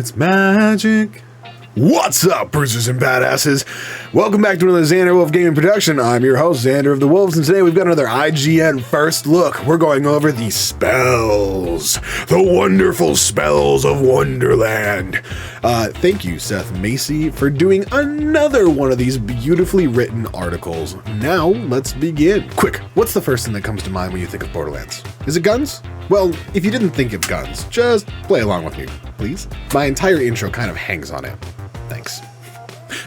it's magic. What's up, bruisers and badasses? Welcome back to another Xander Wolf Gaming Production. I'm your host, Xander of the Wolves, and today we've got another IGN First Look. We're going over the spells, the wonderful spells of Wonderland. Thank you, Seth Macy, for doing another one of these beautifully written articles. Now, let's begin. Quick, what's the first thing that comes to mind when you think of Borderlands? Is it guns? Well, if you didn't think of guns, just play along with me, please. My entire intro kind of hangs on it. Thanks.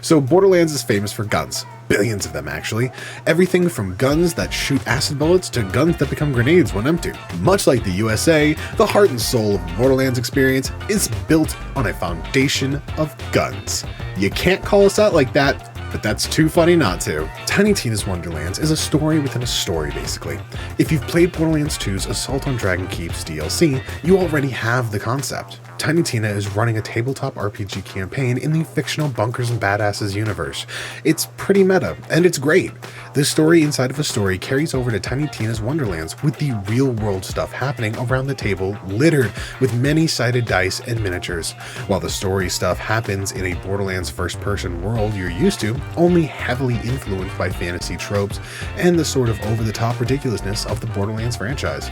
So Borderlands is famous for guns. Billions of them, actually. Everything from guns that shoot acid bullets to guns that become grenades when empty. Much like the USA, the heart and soul of the Borderlands experience is built on a foundation of guns. You can't call us out like that, but that's too funny not to. Tiny Tina's Wonderlands is a story within a story, basically. If you've played Borderlands 2's Assault on Dragon Keep's DLC, you already have the concept. Tiny Tina is running a tabletop RPG campaign in the fictional Bunkers and Badasses universe. It's pretty meta, and it's great. This story inside of a story carries over to Tiny Tina's Wonderlands with the real-world stuff happening around the table, littered with many-sided dice and miniatures. While the story stuff happens in a Borderlands first-person world you're used to, only heavily influenced by fantasy tropes and the sort of over-the-top ridiculousness of the Borderlands franchise.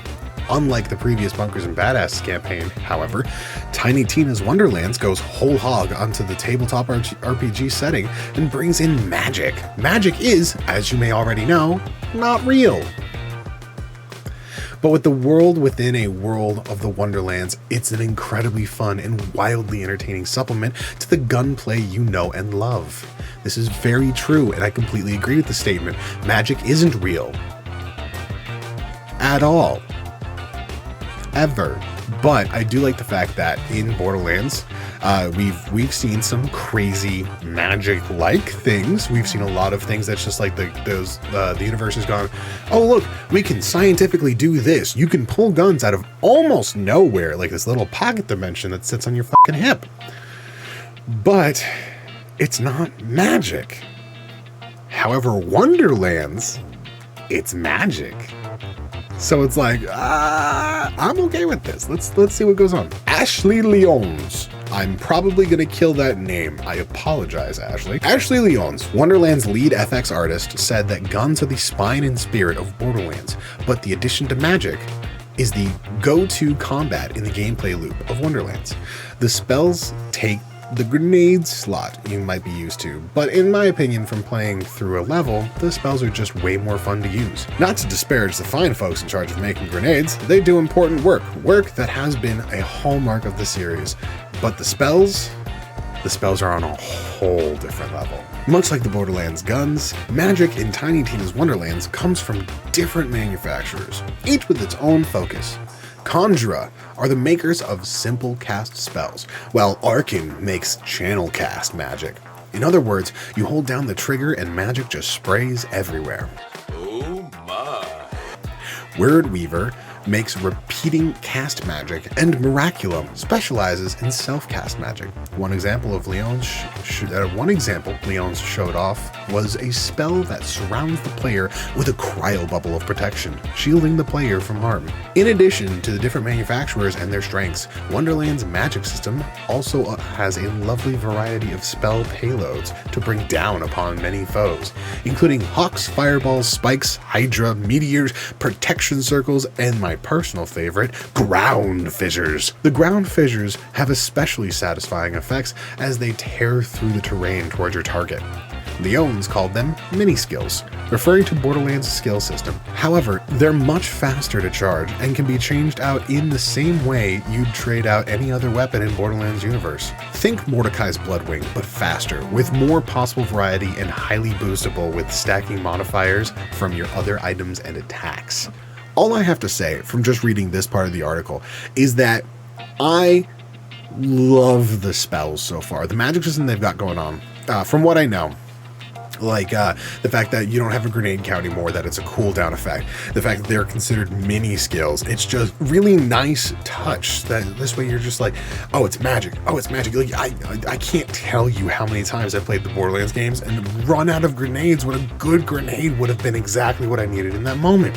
Unlike the previous Bunkers and Badasses campaign, however, Tiny Tina's Wonderlands goes whole hog onto the tabletop RPG setting and brings in magic. Magic is, as you may already know, not real. But with the world within a world of the Wonderlands, it's an incredibly fun and wildly entertaining supplement to the gunplay you know and love. This is very true, and I completely agree with the statement. Magic isn't real. At all. Ever. But I do like the fact that in Borderlands, we've seen some crazy magic-like things. We've seen a lot of things that's just like the universe has gone, oh look, we can scientifically do this. You can pull guns out of almost nowhere, like this little pocket dimension that sits on your fucking hip. But it's not magic. However, Wonderlands, it's magic. So it's like, I'm okay with this. Let's see what goes on. Ashley Lyons. I'm probably gonna kill that name. I apologize, Ashley. Ashley Lyons, Wonderland's lead FX artist, said that guns are the spine and spirit of Borderlands, but the addition to magic is the go-to combat in the gameplay loop of Wonderlands. The spells take the grenade slot you might be used to, but in my opinion, from playing through a level, the spells are just way more fun to use. Not to disparage the fine folks in charge of making grenades, they do important work that has been a hallmark of the series, but the spells are on a whole different level. Much like the Borderlands guns, magic in Tiny Tina's Wonderlands comes from different manufacturers, each with its own focus. Conjura are the makers of simple cast spells, while Arkin makes channel cast magic. In other words, you hold down the trigger and magic just sprays everywhere. Oh my. Word Weaver makes repeating cast magic, and Miraculum specializes in self-cast magic. One example Leon's showed off was a spell that surrounds the player with a cryo bubble of protection, shielding the player from harm. In addition to the different manufacturers and their strengths, Wonderland's magic system also has a lovely variety of spell payloads to bring down upon many foes, including hawks, fireballs, spikes, hydra, meteors, protection circles, and my personal favorite, ground fissures. The ground fissures have especially satisfying effects as they tear through the terrain towards your target. Leons called them mini-skills, referring to Borderlands' skill system. However, they're much faster to charge and can be changed out in the same way you'd trade out any other weapon in Borderlands universe. Think Mordecai's Bloodwing, but faster, with more possible variety and highly boostable with stacking modifiers from your other items and attacks. All I have to say from just reading this part of the article is that I love the spells so far. The magic system they've got going on, from what I know, like the fact that you don't have a grenade count anymore, that it's a cooldown effect, the fact that they're considered mini skills, it's just really nice touch that this way you're just like, oh, it's magic, oh, it's magic. Like, I can't tell you how many times I played the Borderlands games and run out of grenades when a good grenade would have been exactly what I needed in that moment.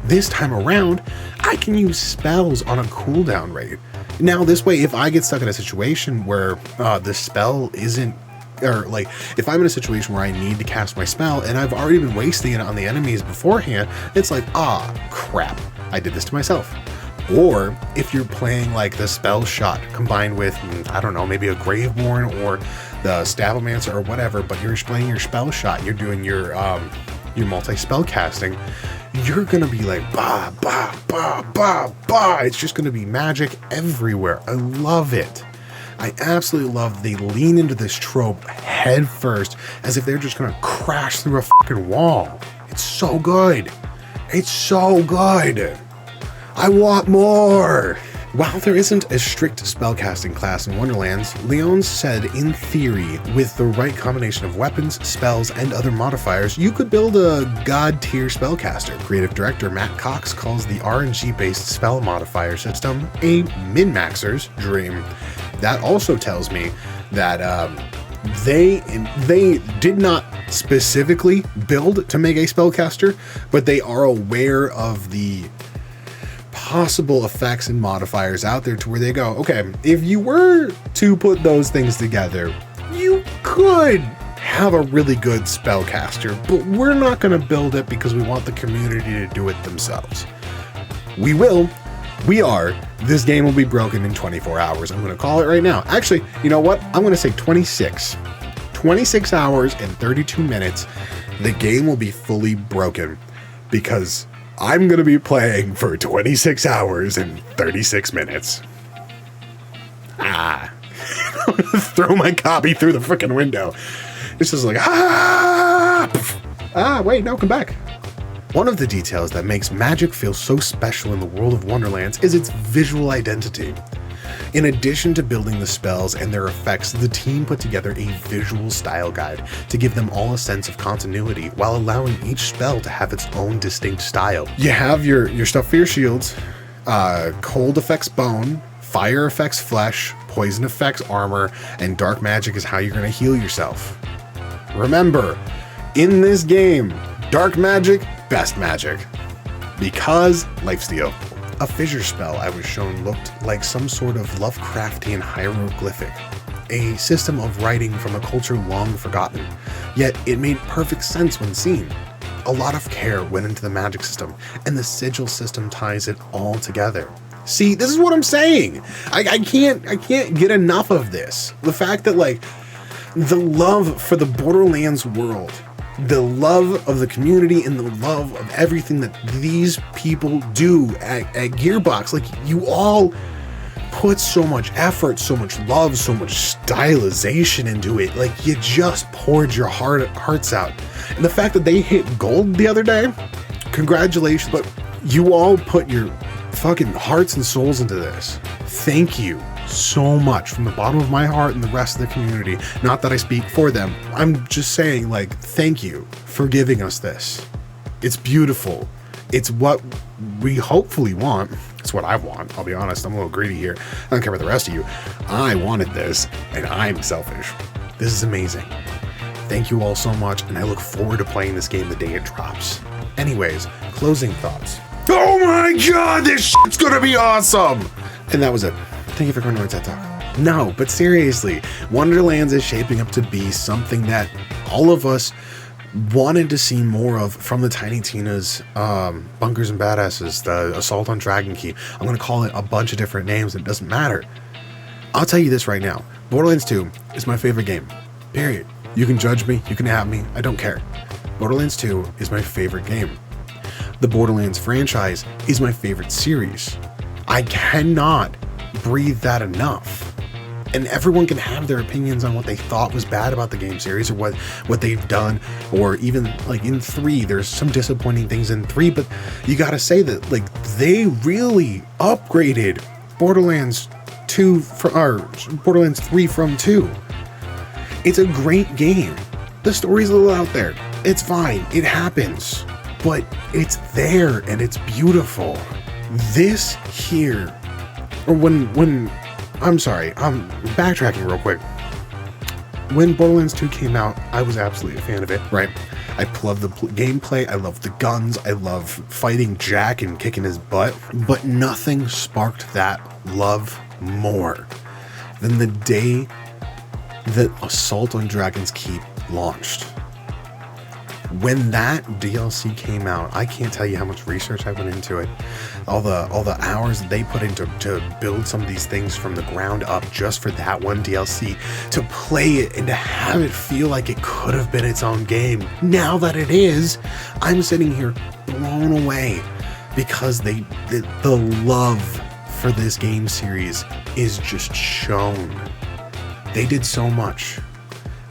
This time around, I can use spells on a cooldown rate. Now, this way, if I get stuck in a situation where the spell isn't, or like, if I'm in a situation where I need to cast my spell and I've already been wasting it on the enemies beforehand, it's like, crap, I did this to myself. Or if you're playing like the spell shot combined with, I don't know, maybe a Graveborn or the Stavomancer or whatever, but you're playing your spell shot, you're doing your multi-spell casting, you're gonna be like, bah, bah, bah, bah, bah. It's just gonna be magic everywhere. I love it. I absolutely love they lean into this trope head first as if they're just gonna crash through a fucking wall. It's so good. It's so good. I want more! While there isn't a strict spellcasting class in Wonderlands, Leon said in theory, with the right combination of weapons, spells, and other modifiers, you could build a god-tier spellcaster. Creative director Matt Cox calls the RNG-based spell modifier system a min-maxer's dream. That also tells me that they did not specifically build to make a spellcaster, but they are aware of the possible effects and modifiers out there to where they go, okay, if you were to put those things together, you could have a really good spellcaster, but we're not going to build it because we want the community to do it themselves. We are. This game will be broken in 24 hours. I'm going to call it right now. Actually, you know what? I'm going to say 26. 26 hours and 32 minutes. The game will be fully broken because I'm going to be playing for 26 hours and 36 minutes. I'm going to throw my copy through the freaking window. It's just like, wait, no, come back. One of the details that makes magic feel so special in the world of Wonderlands is its visual identity. In addition to building the spells and their effects, the team put together a visual style guide to give them all a sense of continuity while allowing each spell to have its own distinct style. You have your stuff for your shields, cold effects bone, fire effects flesh, poison effects armor, and dark magic is how you're going to heal yourself. Remember, in this game, dark magic, best magic. Because lifesteal. A fissure spell I was shown looked like some sort of Lovecraftian hieroglyphic, a system of writing from a culture long forgotten, yet it made perfect sense when seen. A lot of care went into the magic system, and the sigil system ties it all together. See, this is what I'm saying. I can't get enough of this. The fact that like the love for the Borderlands world, the love of the community, and the love of everything that these people do at Gearbox. Like, you all put so much effort, so much love, so much stylization into it. Like, you just poured your hearts out. And the fact that they hit gold the other day, congratulations. But you all put your fucking hearts and souls into this. Thank you so much from the bottom of my heart and the rest of the community. Not that I speak for them. I'm just saying, like, thank you for giving us this. It's beautiful. It's what we hopefully want. It's what I want. I'll be honest. I'm a little greedy here. I don't care about the rest of you. I wanted this, and I'm selfish. This is amazing. Thank you all so much, and I look forward to playing this game the day it drops. Anyways, closing thoughts. Oh my god, this shit's gonna be awesome! And that was it. Thank you for coming to my TED Talk. No, but seriously, Wonderlands is shaping up to be something that all of us wanted to see more of from the Tiny Tina's Bunkers and Badasses, the Assault on Dragon Key. I'm going to call it a bunch of different names. It doesn't matter. I'll tell you this right now. Borderlands 2 is my favorite game. Period. You can judge me. You can have me. I don't care. Borderlands 2 is my favorite game. The Borderlands franchise is my favorite series. I cannot breathe that enough. And everyone can have their opinions on what they thought was bad about the game series or what they've done, or even like in 3, there's some disappointing things in 3, but you gotta say that like they really upgraded Borderlands 2 or Borderlands 3 from 2. It's a great game. The story's a little out there. It's fine. It happens. But it's there and it's beautiful. This here, or when I'm sorry, I'm backtracking real quick. When Borderlands 2 came out, I was absolutely a fan of it, right? I love the gameplay, I love the guns, I love fighting Jack and kicking his butt, but nothing sparked that love more than the day that Assault on Dragon's Keep launched. When that DLC came out, I can't tell you how much research I went into it. All the hours that they put into to build some of these things from the ground up just for that one DLC, to play it and to have it feel like it could have been its own game. Now that it is, I'm sitting here blown away because the love for this game series is just shown. They did so much.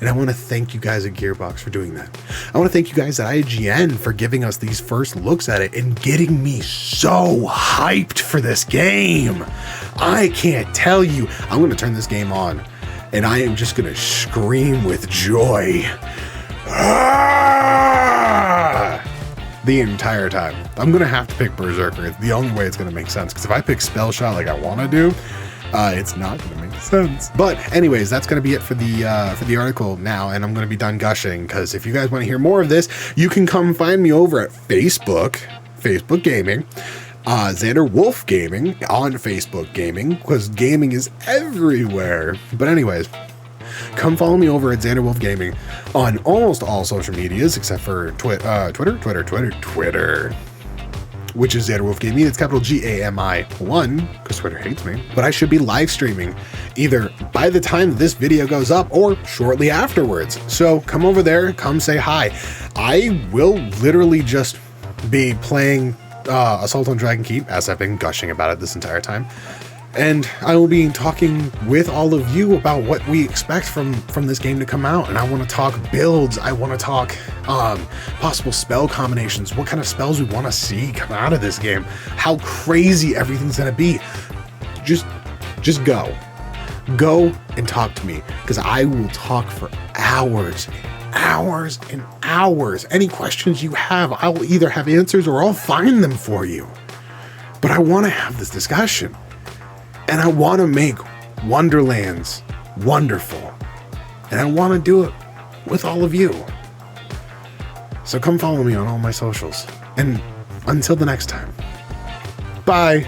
And I want to thank you guys at Gearbox for doing that. I want to thank you guys at IGN for giving us these first looks at it and getting me so hyped for this game. I can't tell you. I'm going to turn this game on and I am just going to scream with joy. The entire time. I'm going to have to pick Berserker. It's the only way it's going to make sense. Because if I pick Spell Shot like I want to do, it's not going to make sense. But anyways, that's going to be it for the article now, and I'm going to be done gushing, because if you guys want to hear more of this, you can come find me over at Facebook Gaming, Xander Wolf Gaming on Facebook Gaming, because gaming is everywhere. But anyways, come follow me over at Xander Wolf Gaming on almost all social medias except for Twitter, which is Xander Wolf Gaming. It's capital GAMI1, because Twitter hates me. But I should be live streaming either by the time this video goes up or shortly afterwards. So come over there, come say hi. I will literally just be playing Assault on Dragon Keep, as I've been gushing about it this entire time. And I will be talking with all of you about what we expect from this game to come out. And I want to talk builds. I want to talk possible spell combinations, what kind of spells we want to see come out of this game, how crazy everything's going to be. Just go and talk to me, because I will talk for hours and hours. Any questions you have, I will either have answers or I'll find them for you. But I want to have this discussion. And I want to make Wonderlands wonderful. And I want to do it with all of you. So come follow me on all my socials. And until the next time, bye.